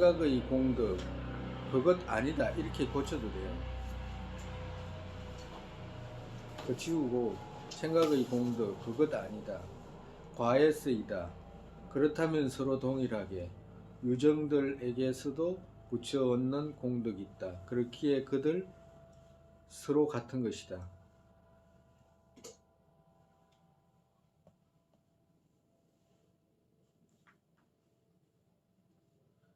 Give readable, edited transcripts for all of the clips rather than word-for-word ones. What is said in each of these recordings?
생각의 공덕 그것 아니다 이렇게 고쳐도 돼요. 그 지우고 생각의 공덕 그것 아니다 과에서이다. 그렇다면 서로 동일하게 유정들에게서도 붙여 얻는 공덕이 있다. 그렇기에 그들 서로 같은 것이다.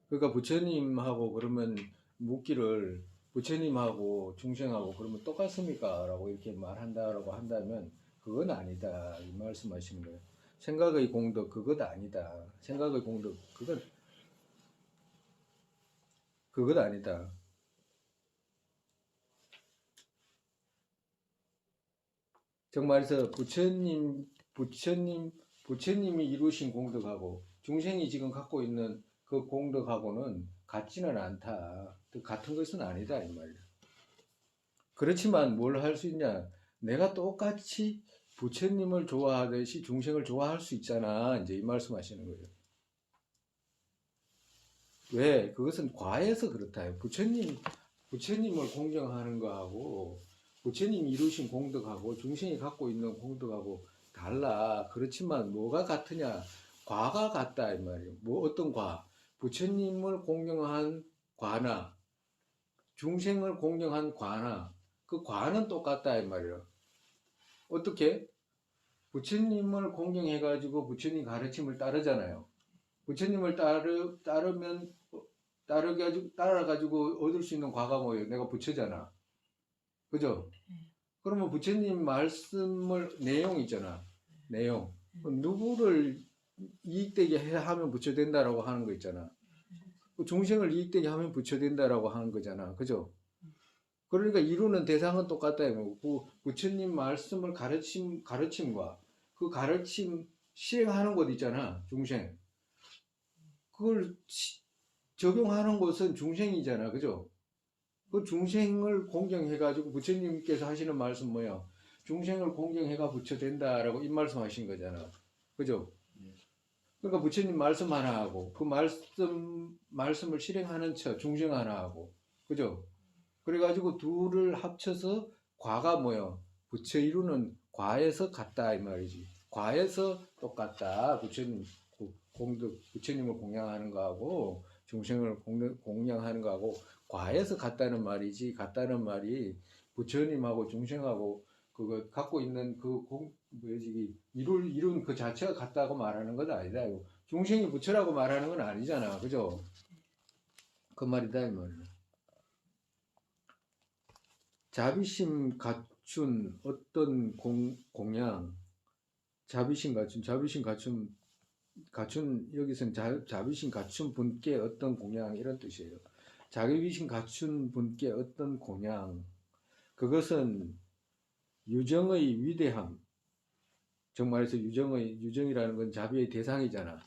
그러니까 부처님하고 그러면 묻기를 부처님하고 중생하고 그러면 똑같습니까? 라고 이렇게 말한다라고 한다면 그건 아니다 이 말씀하시는 거예요. 생각의 공덕 그것 아니다. 생각의 공덕 그것 아니다. 정말에서 부처님이 이루신 공덕하고 중생이 지금 갖고 있는 그 공덕하고는 같지는 않다. 같은 것은 아니다 이 말이야. 그렇지만 뭘 할 수 있냐? 내가 똑같이 부처님을 좋아하듯이 중생을 좋아할 수 있잖아. 이제 이 말씀하시는 거예요. 왜? 그것은 과에서 그렇다. 부처님을 공경하는 거하고 부처님이 이루신 공덕하고 중생이 갖고 있는 공덕하고 달라. 그렇지만 뭐가 같으냐? 과가 같다 이 말이에요. 뭐 어떤 과? 부처님을 공경한 과나 중생을 공경한 과나 그 과는 똑같다 이 말이에요. 어떻게? 부처님을 공경해가지고 부처님 가르침을 따르잖아요. 부처님을 따라가지고 얻을 수 있는 과가 뭐예요? 내가 부처잖아. 그죠? 그러면 부처님 말씀을, 내용 있잖아. 내용. 누구를 이익되게 하면 부처 된다라고 하는 거 있잖아. 중생을 이익되게 하면 부처 된다라고 하는 거잖아. 그죠? 그러니까 이루는 대상은 똑같다. 부처님 말씀을 가르침과 그 가르침 실행하는 것 있잖아. 중생. 그걸 적용하는 것은 중생이잖아. 그죠? 그 중생을 공경해가지고 부처님께서 하시는 말씀 뭐야? 중생을 공경해가 부처 된다라고 이 말씀 하신 거잖아. 그죠? 그러니까 부처님 말씀 하나 하고 그 말씀을 실행하는 중생 하나 하고 그죠? 그래가지고 둘을 합쳐서 과가 뭐야? 부처 이루는 과에서 같다 이 말이지. 과에서 똑같다. 부처님을 공양하는 거하고 중생을 공양하는 거하고 과에서 같다는 말이지. 같다는 말이 부처님하고 중생하고 그거 갖고 있는 뭐지 이룬 그 자체가 같다고 말하는 건 아니다. 중생이 부처라고 말하는 건 아니잖아. 그죠? 그 말이다 이 말이야. 자비심 갖춘 어떤 공양, 자비심 갖춘 여기서는 자비심 갖춘 분께 어떤 공양 이런 뜻이에요. 자비심 갖춘 분께 어떤 공양, 그것은 유정의 위대함. 정말에서 유정이라는 건 자비의 대상이잖아.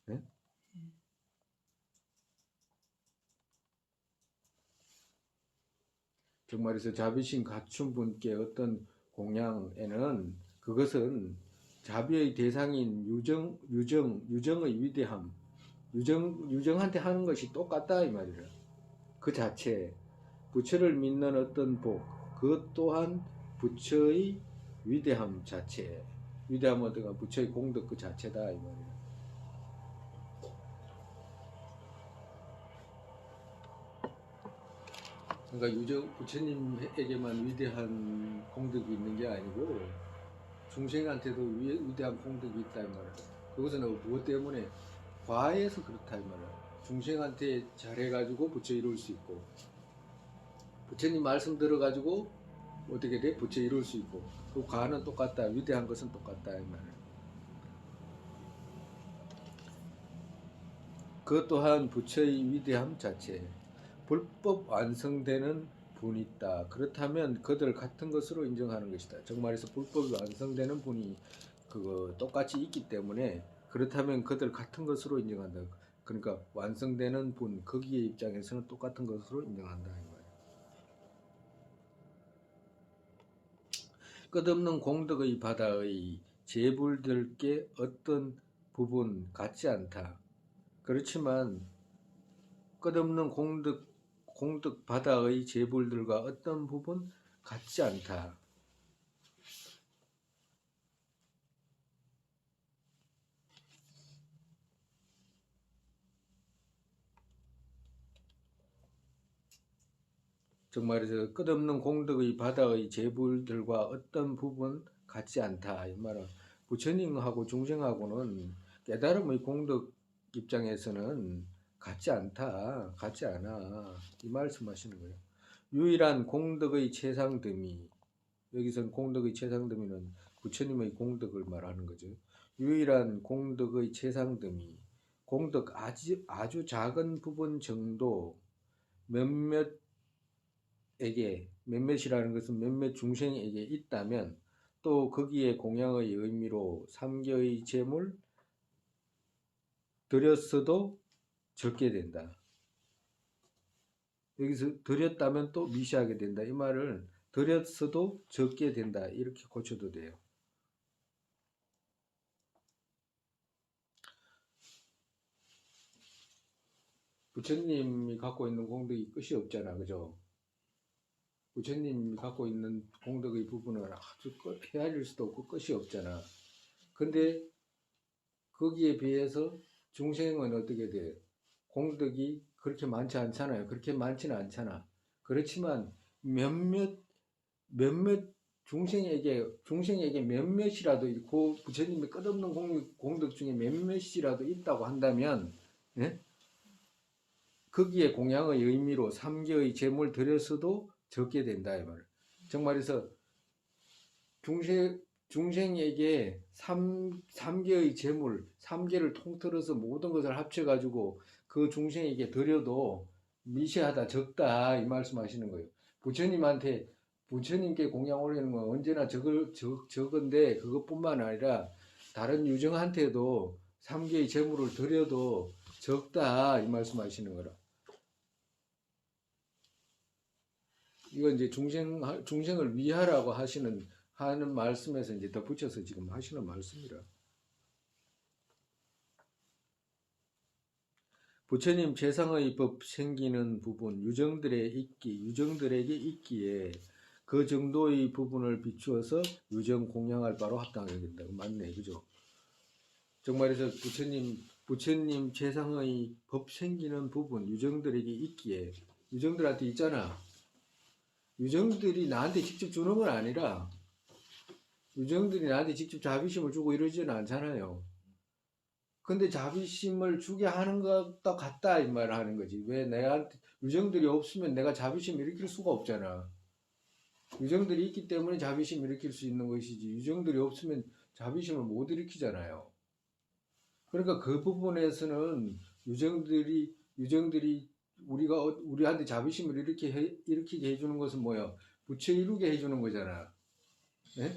네? 정말에서 자비심 갖춘 분께 어떤 공양에는 그것은 자비의 대상인 유정의 위대함, 유정한테 하는 것이 똑같다 이 말이라. 그 자체, 부처를 믿는 어떤 복, 그것 또한 부처의 위대함 자체, 위대함은 어떤가 부처의 공덕 그 자체다 이 말이라. 그러니까 부처님에게만 위대한 공덕이 있는 게 아니고 중생한테도 위대한 공덕이 있다 이 말이야. 그것은 무엇 때문에? 과에서 그렇다 이 말이야. 중생한테 잘해가지고 부처 이룰 수 있고 부처님 말씀 들어가지고 어떻게 돼? 부처 이룰 수 있고 그 과는 똑같다. 위대한 것은 똑같다 이 말이야. 그것 또한 부처의 위대함 자체. 불법 완성되는 분이 있다. 그렇다면 그들 같은 것으로 인정하는 것이다. 정말에서 불법이 완성되는 분이 그거 똑같이 있기 때문에 그렇다면 그들 같은 것으로 인정한다. 그러니까 완성되는 분 거기에 입장에서는 똑같은 것으로 인정한다. 끝없는 공덕의 바다의 재불들께 어떤 부분 같지 않다. 그렇지만 끝없는 공덕 바다의 재물들과 어떤 부분 같지 않다. 즉 말해서 끝없는 공덕의 바다의 재물들과 어떤 부분 같지 않다. 이 말은 부처님하고 중생하고는 깨달음의 공덕 입장에서는 같지 않다. 같지 않아. 이 말씀하시는 거예요. 유일한 공덕의 최상등이, 여기서는 공덕의 최상등이는 부처님의 공덕을 말하는 거죠. 유일한 공덕의 최상등이 공덕 아주 작은 부분 정도 몇몇이라는 것은 몇몇 중생에게 있다면 또 거기에 공양의 의미로 삼계의 재물 드렸어도 적게 된다. 여기서 드렸다면 또 미시하게 된다. 이 말을 드렸어도 적게 된다. 이렇게 고쳐도 돼요. 부처님이 갖고 있는 공덕이 끝이 없잖아. 그죠? 부처님이 갖고 있는 공덕의 부분은 아주 헤아릴 수도 없고 끝이 없잖아. 근데 거기에 비해서 중생은 어떻게 돼? 공덕이 그렇게 많지 않잖아요. 그렇게 많지는 않잖아. 그렇지만 몇몇 중생에게 몇몇이라도 있고 부처님의 끝없는 공덕 중에 몇몇이라도 있다고 한다면, 예? 거기에 공양의 의미로 삼계의 재물 드렸어도 적게 된다 이 말. 정말해서 중생에게 삼계의 재물, 삼계를 통틀어서 모든 것을 합쳐가지고 그 중생에게 드려도 미시하다, 적다 이 말씀하시는 거예요. 부처님께 공양 올리는 건 언제나 적은데 그것뿐만 아니라 다른 유정한테도 삼계의 재물을 드려도 적다 이 말씀하시는 거라. 이건 이제 중생을 위하라고 하는 말씀에서 이제 덧붙여서 지금 하시는 말씀이라. 부처님 최상의 법 생기는 부분, 유정들에게 있기에 그 정도의 부분을 비추어서 유정 공양할 바로 합당하게 된다. 맞네, 그죠? 정말에서 부처님 최상의 법 생기는 부분, 유정들에게 있기에, 유정들한테 있잖아. 유정들이 나한테 직접 주는 건 아니라, 유정들이 나한테 직접 자비심을 주고 이러지는 않잖아요. 근데 자비심을 주게 하는 것과 같다 이 말을 하는 거지. 왜 내한테 유정들이 없으면 내가 자비심 일으킬 수가 없잖아. 유정들이 있기 때문에 자비심 일으킬 수 있는 것이지. 유정들이 없으면 자비심을 못 일으키잖아요. 그러니까 그 부분에서는 유정들이 우리한테 자비심을 일으키게 해주는 것은 뭐야? 부처 이루게 해주는 거잖아. 네?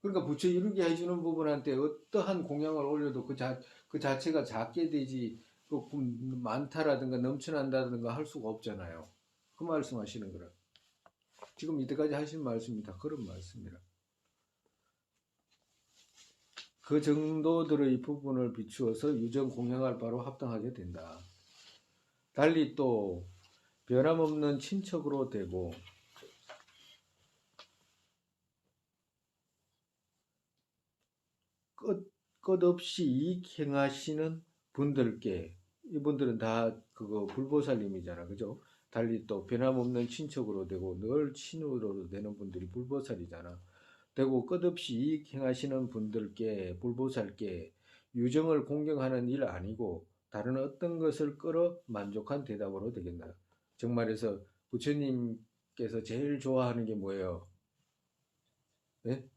그러니까 부처 이루게 해주는 부분한테 어떠한 공양을 올려도 그 자체가 작게 되지 많다라든가 넘쳐난다든가 할 수가 없잖아요. 그 말씀하시는 거라. 지금 이때까지 하신 말씀이 다 그런 말씀이라. 그 정도들의 부분을 비추어서 유정 공양할 바로 합당하게 된다. 달리 또 변함없는 친척으로 되고 끝없이 이익 행하시는 분들께, 이분들은 다 그거 불보살님이잖아. 그죠? 달리 또 변함없는 친척으로 되고 늘 친으로 되는 분들이 불보살이잖아. 되고 끝없이 이익 행하시는 분들께, 불보살께 유정을 공경하는 일 아니고 다른 어떤 것을 끌어 만족한 대답으로 되겠나. 정말해서 부처님께서 제일 좋아하는 게 뭐예요? 네?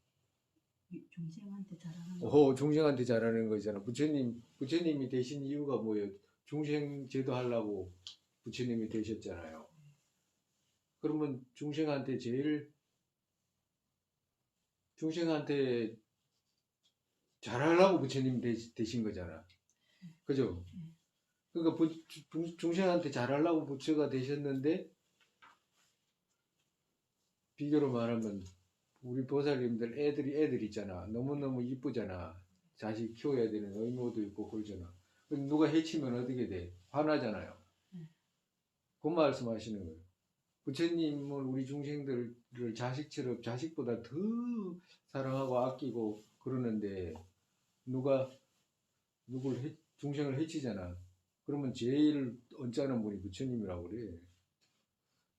중생한테 잘하는 거. 중생한테 잘하는 거잖아. 부처님이 되신 이유가 뭐예요? 중생 제도하려고 부처님이 되셨잖아요. 그러면 중생한테 잘하려고 부처님 되신 거잖아. 그죠? 그러니까 중생한테 잘하려고 부처가 되셨는데, 비교로 말하면 우리 보살님들 애들 있잖아. 너무너무 이쁘잖아. 자식 키워야 되는 의무도 있고 그러잖아. 누가 해치면 어떻게 돼? 화나잖아요. 그 말씀하시는 거예요. 부처님은 우리 중생들을 자식처럼 자식보다 더 사랑하고 아끼고 그러는데 누가 중생을 해치잖아. 그러면 제일 언짢은 분이 부처님이라고 그래.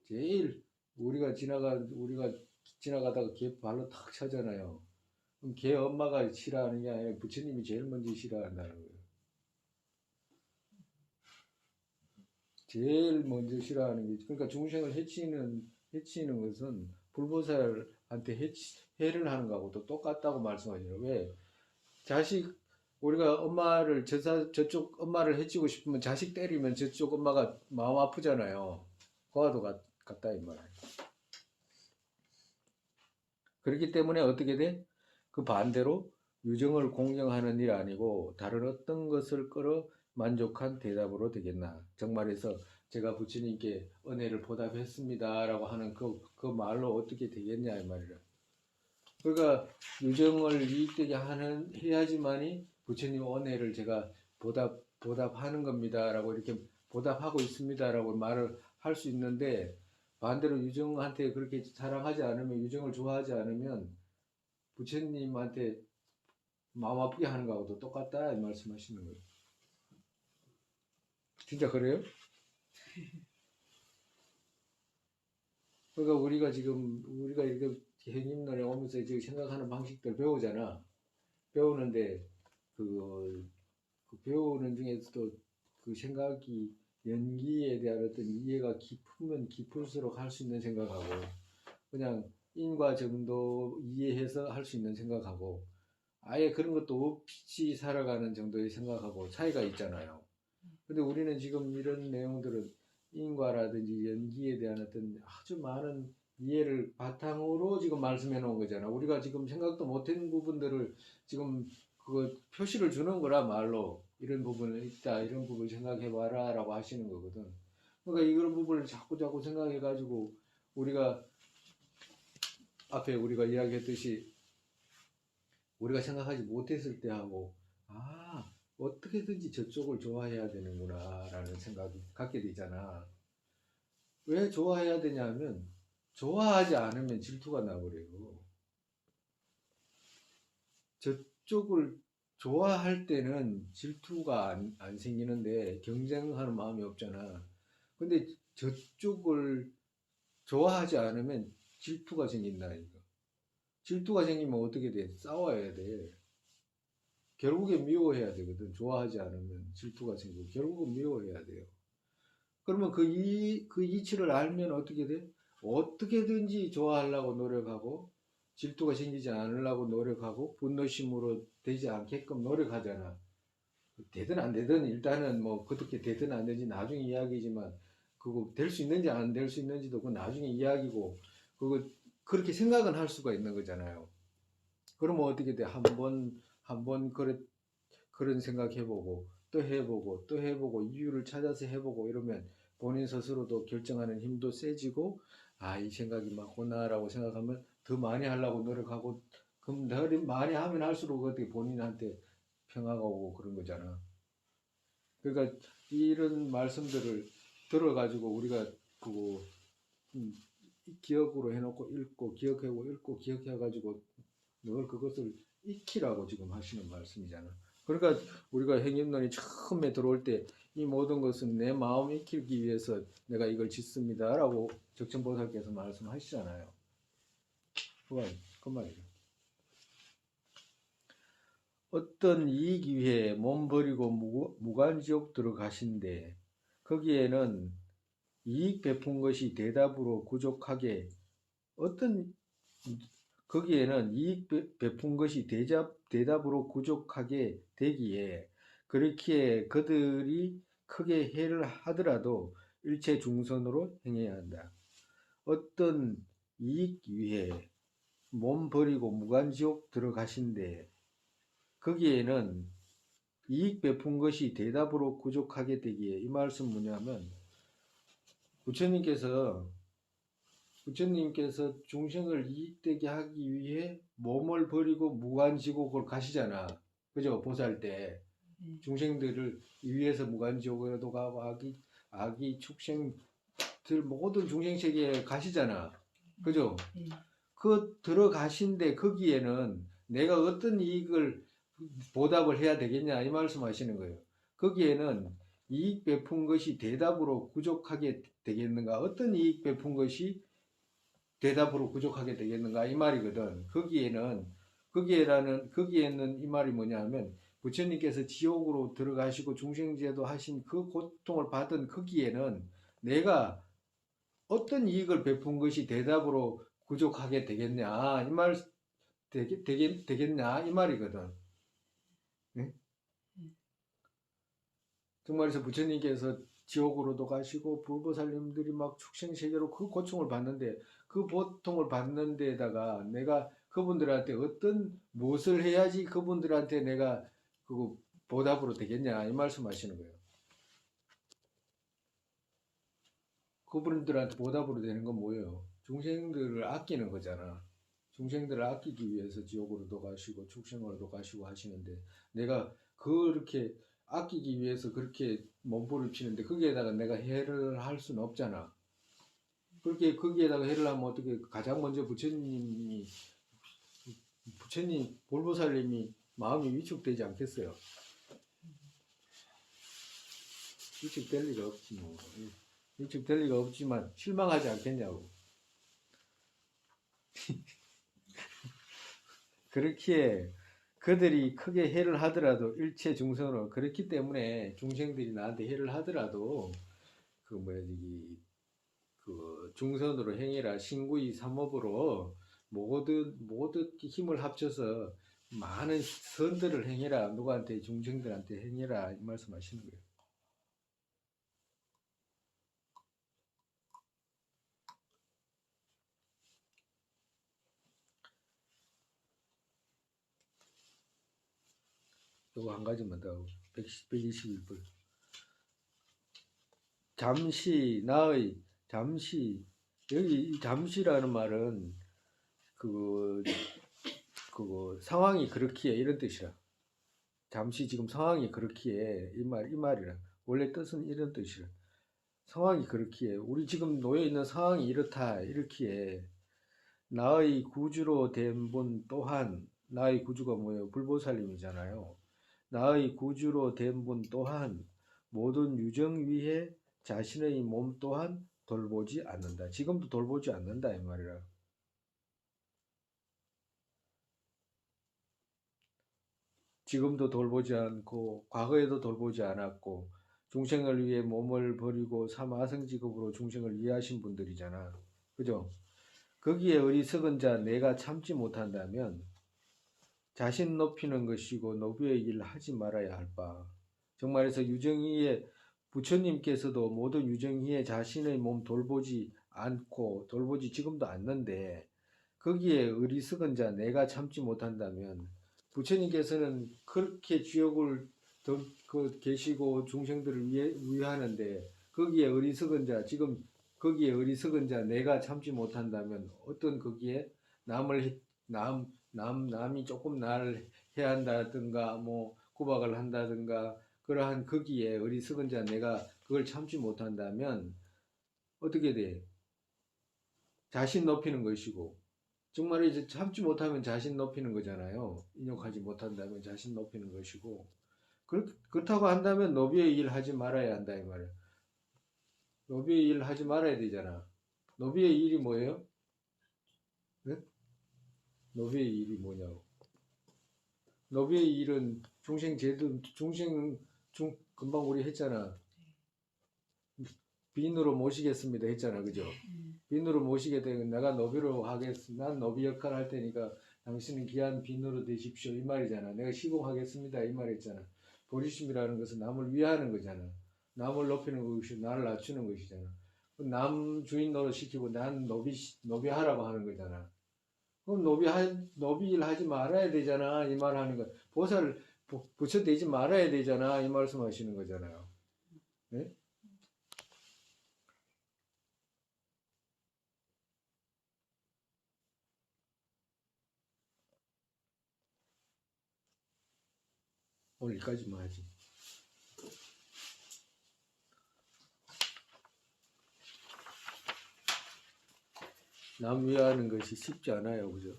제일 우리가 지나가다가 개 발로 탁 차잖아요. 그럼 걔 엄마가 싫어하는 게 아니라 부처님이 제일 먼저 싫어한다는 거예요. 제일 먼저 싫어하는 게, 그러니까 중생을 해치는 것은 불보살한테 해를 하는 거하고도 똑같다고 말씀하시죠. 왜? 우리가 저쪽 엄마를 해치고 싶으면 자식 때리면 저쪽 엄마가 마음 아프잖아요. 그와도 같다, 이 말이에요. 그렇기 때문에 어떻게 돼? 그 반대로 유정을 공경하는 일 아니고 다른 어떤 것을 끌어 만족한 대답으로 되겠나. 정말해서 제가 부처님께 은혜를 보답했습니다 라고 하는 그 말로 어떻게 되겠냐 이 말이라. 그러니까 유정을 이익되게 해야지만이 부처님 은혜를 제가 보답하는 겁니다 라고 이렇게 보답하고 있습니다 라고 말을 할 수 있는데, 반대로 유정한테 그렇게 사랑하지 않으면, 유정을 좋아하지 않으면 부처님한테 마음 아프게 하는 거하고도 똑같다 이 말씀하시는 거예요. 진짜 그래요? 그러니까 우리가 이렇게 행님론에 오면서 지금 생각하는 방식들 배우잖아. 배우는데 그 배우는 중에서도 그 생각이 연기에 대한 어떤 이해가 깊으면 깊을수록 할 수 있는 생각하고, 그냥 인과 정도 이해해서 할 수 있는 생각하고, 아예 그런 것도 없이 살아가는 정도의 생각하고 차이가 있잖아요. 근데 우리는 지금 이런 내용들은 인과라든지 연기에 대한 어떤 아주 많은 이해를 바탕으로 지금 말씀해 놓은 거잖아. 우리가 지금 생각도 못한 부분들을 지금 그거 표시를 주는 거라, 말로. 이런 부분은 있다, 이런 부분을 생각해 봐라 라고 하시는 거거든. 그러니까 이런 부분을 자꾸 생각해 가지고 우리가 앞에 우리가 이야기했듯이 우리가 생각하지 못했을 때 하고, 어떻게든지 저쪽을 좋아해야 되는구나 라는 생각이 갖게 되잖아. 왜 좋아해야 되냐면 좋아하지 않으면 질투가 나버려요. 저쪽을 좋아할 때는 질투가 안 생기는데 경쟁하는 마음이 없잖아. 근데 저쪽을 좋아하지 않으면 질투가 생긴다니까. 질투가 생기면 어떻게 돼? 싸워야 돼. 결국에 미워해야 되거든. 좋아하지 않으면 질투가 생기고 결국은 미워해야 돼요. 그러면 그 이치를 알면 어떻게 돼? 어떻게든지 좋아하려고 노력하고 질투가 생기지 않으려고 노력하고 분노심으로 되지 않게끔 노력하잖아. 되든 안 되든 일단은 뭐 그렇게 되든 안 되지 나중에 이야기지만, 그거 될 수 있는지 안 될 수 있는지도 그 나중에 이야기고, 그거 그렇게 생각은 할 수가 있는 거잖아요. 그러면 어떻게 돼? 한번 그런 생각 해보고 또 해보고 또 해보고 이유를 찾아서 해보고 이러면 본인 스스로도 결정하는 힘도 세지고, 이 생각이 맞구나라고 생각하면 더 많이 하려고 노력하고, 그럼 더 많이 하면 할수록 어떻게 본인한테 평화가 오고 그런 거잖아. 그러니까 이런 말씀들을 들어가지고 우리가 그거 기억으로 해놓고 읽고 기억하고 읽고 기억해가지고 늘 그것을 익히라고 지금 하시는 말씀이잖아. 그러니까 우리가 행인론이 처음에 들어올 때 이 모든 것은 내 마음 익히기 위해서 내가 이걸 짓습니다 라고 적천보살께서 말씀하시잖아요. 그 말이죠. 어떤 이익 위해 몸 버리고 무간지옥 들어가신데 거기에는 이익 베푼 것이 대답으로 부족하게 거기에는 이익 베푼 것이 대답으로 부족하게 되기에, 그렇기에 그들이 크게 해를 하더라도 일체 중선으로 행해야 한다. 어떤 이익 위해 몸 버리고 무간지옥 들어가신데 거기에는 이익 베푼 것이 대답으로 부족하게 되기에, 이 말씀 뭐냐면 부처님께서 중생을 이익되게 하기 위해 몸을 버리고 무간지옥을 가시잖아. 그죠? 보살 때. 중생들을 위해서 무간지옥에도 가고 아기 축생 모든 중생세계에 가시잖아. 그죠? 예. 그 들어가신데 거기에는 내가 어떤 이익을 보답을 해야 되겠냐 이 말씀하시는 거예요. 거기에는 이익 베푼 것이 대답으로 부족하게 되겠는가? 어떤 이익 베푼 것이 대답으로 부족하게 되겠는가 이 말이거든. 거기에는 이 말이 뭐냐 하면 부처님께서 지옥으로 들어가시고 중생제도 하신 그 고통을 받은 거기에는 내가 어떤 이익을 베푼 것이 대답으로 부족하게 되겠냐 이 말 되겠냐 이 말이거든. 네? 정말에서 부처님께서 지옥으로도 가시고 불보살님들이 막 축생세계로 그 고통을 받는데 그 고통을 받는 데다가 내가 그분들한테 어떤 무엇을 해야지 그분들한테 내가 그 보답으로 되겠냐 이 말씀하시는 거예요. 그분들한테 보답으로 되는 건 뭐예요? 중생들을 아끼는 거잖아. 중생들을 아끼기 위해서 지옥으로도 가시고 축생으로도 가시고 하시는데 내가 그렇게 아끼기 위해서 그렇게 몸부림치는데 거기에다가 내가 해를 할 수는 없잖아. 그렇게 거기에다가 해를 하면 어떻게 가장 먼저 부처님 볼보살님이 마음이 위축되지 않겠어요? 위축될 리가 없지 뭐. 위축될 리가 없지만 실망하지 않겠냐고. 그렇기에 그들이 크게 해를 하더라도 일체 중생으로 그렇기 때문에 중생들이 나한테 해를 하더라도 그 뭐야 그 중선으로 행해라 신구이 삼업으로 모두 힘을 합쳐서 많은 선들을 행해라 누구한테 중생들한테 행해라 이 말씀하시는 거예요. 요거 한 가지만 더 121분 잠시 나의 잠시 여기 이 잠시라는 말은 그 상황이 그렇기에 이런 뜻이라 잠시 지금 상황이 그렇기에 이 말이라 원래 뜻은 이런 뜻이라 상황이 그렇기에 우리 지금 놓여 있는 상황이 이렇다 이렇기에 나의 구주로 된 분 또한 나의 구주가 뭐예요? 불보살님이잖아요. 나의 구주로 된 분 또한 모든 유정 위에 자신의 몸 또한 돌보지 않는다. 지금도 돌보지 않는다 이 말이라. 지금도 돌보지 않고 과거에도 돌보지 않았고 중생을 위해 몸을 버리고 사마성직업으로 중생을 위하신 분들이잖아. 그죠? 거기에 어리석은 자 내가 참지 못한다면 자신 높이는 것이고 노비의 일을 하지 말아야 할 바. 정말해서 유정희의 부처님께서도 모든 유정희의 자신의 몸 돌보지 않고 돌보지 지금도 않는데 거기에 어리석은 자 내가 참지 못한다면 부처님께서는 그렇게 지옥을 계시고 중생들을 위하는데 거기에 어리석은 자 지금 거기에 어리석은 자 내가 참지 못한다면 어떤 거기에 남이 조금 나를 해한다든가 뭐 구박을 한다든가 그러한 거기에 어리석은 자 내가 그걸 참지 못한다면 어떻게 돼? 자신 높이는 것이고 정말 이제 참지 못하면 자신 높이는 거잖아요. 인욕하지 못한다면 자신 높이는 것이고 그렇다고 한다면 노비의 일 하지 말아야 한다 이 말이에요. 노비의 일 하지 말아야 되잖아. 노비의 일이 뭐예요? 네? 노비의 일이 뭐냐고. 노비의 일은 금방 우리 했잖아. 빈으로 모시겠습니다 했잖아. 그죠? 빈으로 모시게 되면 내가 노비로 하겠습니다. 난 노비 역할 할 테니까 당신은 귀한 빈으로 되십시오. 이 말이잖아. 내가 시공하겠습니다. 이 말이잖아. 보리심이라는 것은 남을 위하는 거잖아. 남을 높이는 것이 나를 낮추는 것이잖아. 남 주인 노릇 시키고 난 노비 하라고 하는 거잖아. 그럼 노비 일 하지 말아야 되잖아. 이 말 하는 거. 보살 부처되지 말아야 되잖아. 이 말씀하시는 거잖아요. 네? 오늘까지만 하지. 남 위하는 것이 쉽지 않아요, 그죠?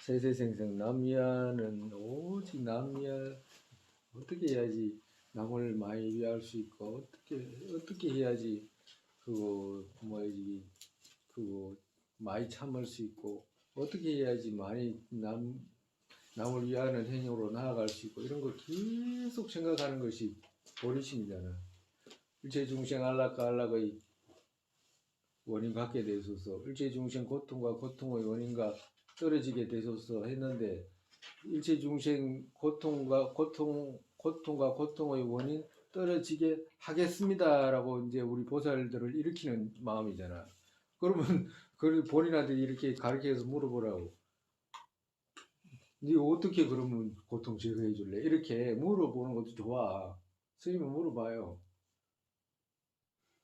세세생생 남 위하는 오직 남 위하 어떻게 해야지 남을 많이 위할 수 있고 어떻게 해야지 그거 뭐지 그거 많이 참을 수 있고 어떻게 해야지 많이 남을 위하는 행위로 나아갈 수 있고 이런 거 계속 생각하는 것이 보리심이잖아. 일체중생 안락과 안락의 원인 갖게 되소서. 일체중생 고통과 고통의 원인과 떨어지게 되소서 했는데 일체중생 고통과 고통의 원인 떨어지게 하겠습니다라고 이제 우리 보살들을 일으키는 마음이잖아. 그러면 그걸 본인한테 이렇게 가르쳐서 물어보라고. 네 어떻게 그러면 고통 제거해 줄래? 이렇게 물어보는 것도 좋아. 스님은 물어봐요.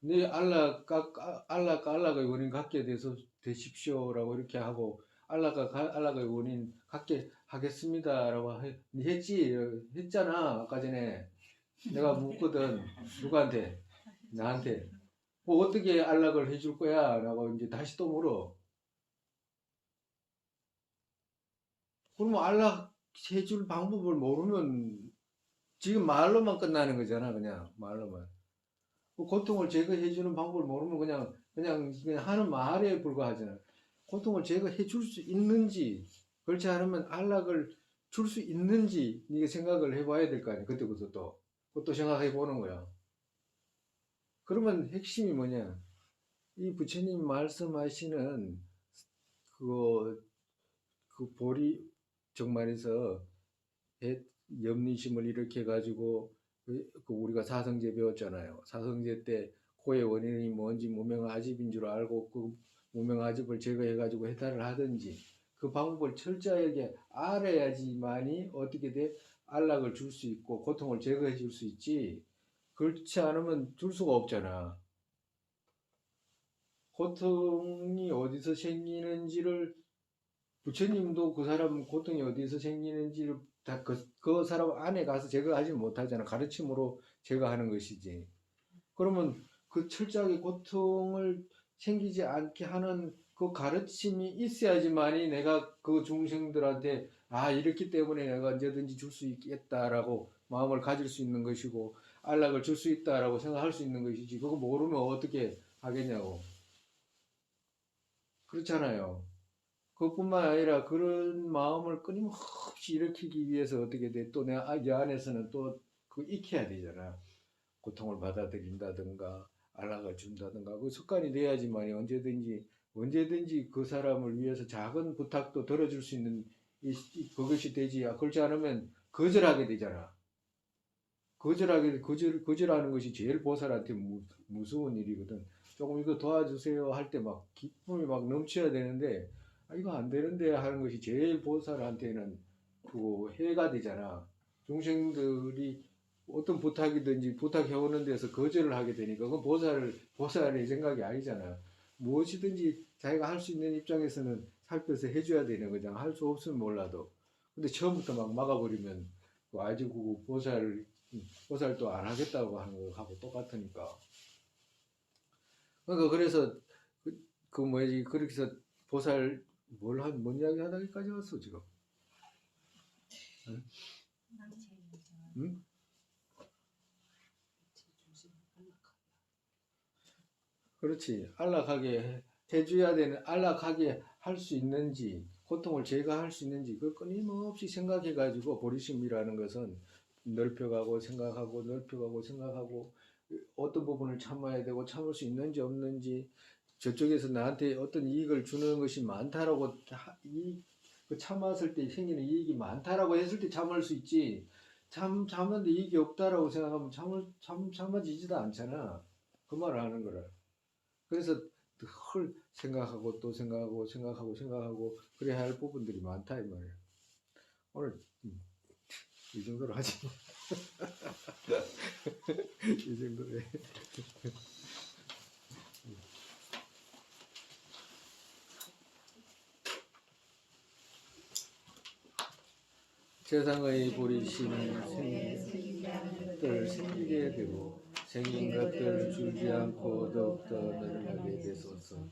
네 안락의 원인 갖게 되십시오라고 이렇게 하고 안락의 원인 갖게 하겠습니다라고 했잖아. 아까 전에 내가 묻거든. 누구한테? 나한테. 뭐 어떻게 안락을 해줄 거야? 라고 이제 다시 또 물어. 그러면 안락 해줄 방법을 모르면 지금 말로만 끝나는 거잖아. 그냥 말로만. 그 고통을 제거해주는 방법을 모르면 그냥 하는 말에 불과하잖아. 고통을 제거해 줄 수 있는지, 그렇지 않으면 안락을 줄 수 있는지, 네가 생각을 해봐야 될 거 아니야. 그때부터 또. 그것도 생각해 보는 거야. 그러면 핵심이 뭐냐? 이 부처님 말씀하시는 그거, 그 보리, 정말에서 염리심을 일으켜가지고 우리가 사성제 배웠잖아요. 사성제 때 고의 원인이 뭔지 무명아집인 줄 알고 그 무명아집을 제거해가지고 해탈을 하든지 그 방법을 철저하게 알아야지만이 어떻게 돼 안락을 줄 수 있고 고통을 제거해 줄 수 있지. 그렇지 않으면 줄 수가 없잖아. 고통이 어디서 생기는지를 부처님도 그 사람 고통이 어디서 생기는지를 다 그 사람 안에 가서 제거하지 못하잖아. 가르침으로 제거하는 것이지. 그러면 그 철저하게 고통을 생기지 않게 하는 그 가르침이 있어야지만이 내가 그 중생들한테 아 이렇기 때문에 내가 언제든지 줄 수 있겠다라고 마음을 가질 수 있는 것이고 안락을 줄 수 있다라고 생각할 수 있는 것이지. 그거 모르면 어떻게 하겠냐고. 그렇잖아요. 그것뿐만 아니라 그런 마음을 끊임없이 일으키기 위해서 어떻게 돼? 또 내 안에서는 또 그 익혀야 되잖아. 고통을 받아들인다든가 안락을 준다든가 그 습관이 돼야지만 언제든지 그 사람을 위해서 작은 부탁도 들어줄 수 있는 그것이 되지. 그렇지 않으면 거절하게 되잖아. 거절하는 것이 제일 보살한테 무서운 일이거든. 조금 이거 도와주세요 할 때 막 기쁨이 막 넘쳐야 되는데 이거 안 되는데 하는 것이 제일 보살한테는 그 해가 되잖아. 중생들이 어떤 부탁이든지 부탁해 오는 데서 거절을 하게 되니까 그건 보살의 생각이 아니잖아. 무엇이든지 자기가 할 수 있는 입장에서는 살펴서 해줘야 되는 거잖아. 할 수 없으면 몰라도. 근데 처음부터 막 막아버리면 아주 보살도 안 하겠다고 하는 거하고 똑같으니까. 그러니까 그래서 뭐지 그렇게 해서 보살 뭔 이야기 하다기까지 왔어 지금? 응? 응? 그렇지. 안락하게 해줘야 되는 안락하게 할 수 있는지 고통을 제거할 수 있는지 그 끊임없이 생각해가지고 보리심이라는 것은 넓혀가고 생각하고 어떤 부분을 참아야 되고 참을 수 있는지 없는지 저쪽에서 나한테 어떤 이익을 주는 것이 많다라고 그 참았을 때 생기는 이익이 많다라고 했을 때 참을 수 있지 참았는데 이익이 없다라고 생각하면 참아지지도 않잖아. 그 말을 하는 거라. 그래서 늘 생각하고 또 생각하고 그래야 할 부분들이 많다 이 말이야. 오늘 이 정도로 하지. 이 정도로 해. 세상의 보리심을 생기게 되고 생긴 것들 줄지 않고 더욱더 늘어나게 되소서.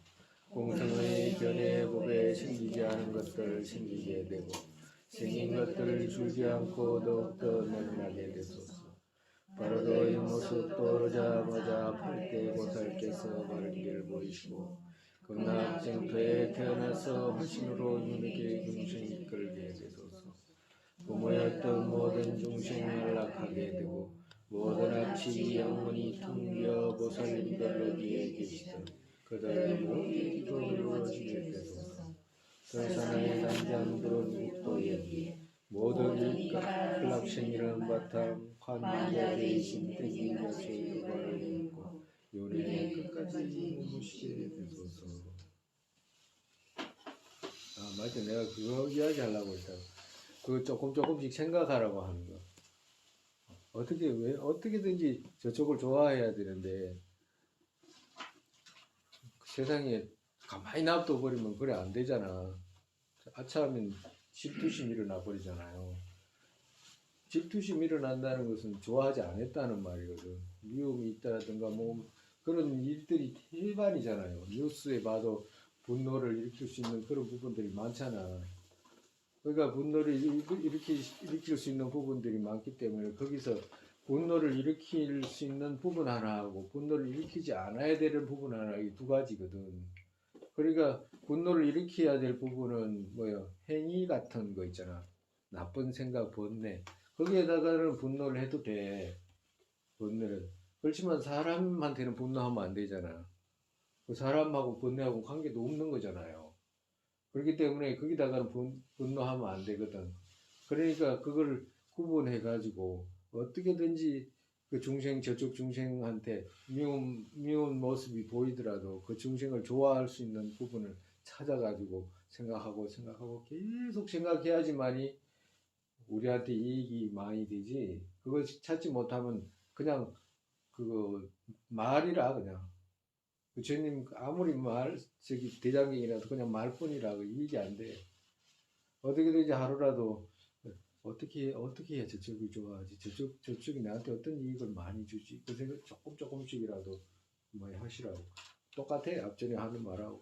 공성의 견해 법에 생기지 않은 것들 생기게 되고 생긴 것들 줄지 않고 더욱더 늘어나게 되소서. 바로도 이 모습 떠오르자마자 풀때 보살께서 바른 길 보이시고 극락쟁터에 태어나서 화신으로 눈에게 중생이 이끌게 되소서. 부모였던 모든 중생이 안락하게 되고 모든 악취 영원히 퉁겨 보살님들 어디에 계시든 그들의 모든 기도 이루어지게 되소서. 설산의 단장들은 육도에 모든 일각락생이라는 바탕 환기가 되신 땡긴 자체의 바를 입고 요리의 끝까지 머무시게 되소서. 아 맞아, 내가 그거 이야기하려고 했다. 그거 조금씩 생각하라고 하는 거. 어떻게든지 저쪽을 좋아해야 되는데 세상에 가만히 놔둬 버리면 그래 안 되잖아. 아차하면 질투심 일어나 버리잖아요. 질투심 일어난다는 것은 좋아하지 않았다는 말이거든. 미움이 있다든가 뭐 그런 일들이 태반이잖아요. 뉴스에 봐도 분노를 일으킬 수 있는 그런 부분들이 많잖아. 그러니까 분노를 일으킬 수 있는 부분들이 많기 때문에 거기서 분노를 일으킬 수 있는 부분 하나하고 분노를 일으키지 않아야 되는 부분 하나, 이 두 가지거든. 그러니까 분노를 일으켜야 될 부분은 뭐야? 행위 같은 거 있잖아. 나쁜 생각, 번뇌. 거기에다가는 분노를 해도 돼. 번뇌를. 그렇지만 사람한테는 분노하면 안 되잖아. 그 사람하고 번뇌하고 관계도 없는 거잖아요. 그렇기 때문에 거기다가는 분노하면 안 되거든. 그러니까 그걸 구분해 가지고 어떻게든지 그 중생, 저쪽 중생한테 미운 모습이 보이더라도 그 중생을 좋아할 수 있는 부분을 찾아가지고 생각하고 계속 생각해야지만이 우리한테 이익이 많이 되지. 그걸 찾지 못하면 그냥 그거 말이라 그냥. 부처님 아무리 대장경이라도 그냥 말뿐이라 이익이 안 돼. 어떻게든지 하루라도 어떻게 해야 저쪽이 좋아하지? 저쪽이 나한테 어떤 이익을 많이 주지? 그 생각 조금씩이라도 많이 하시라고. 똑같아. 앞전에 하는 말하고.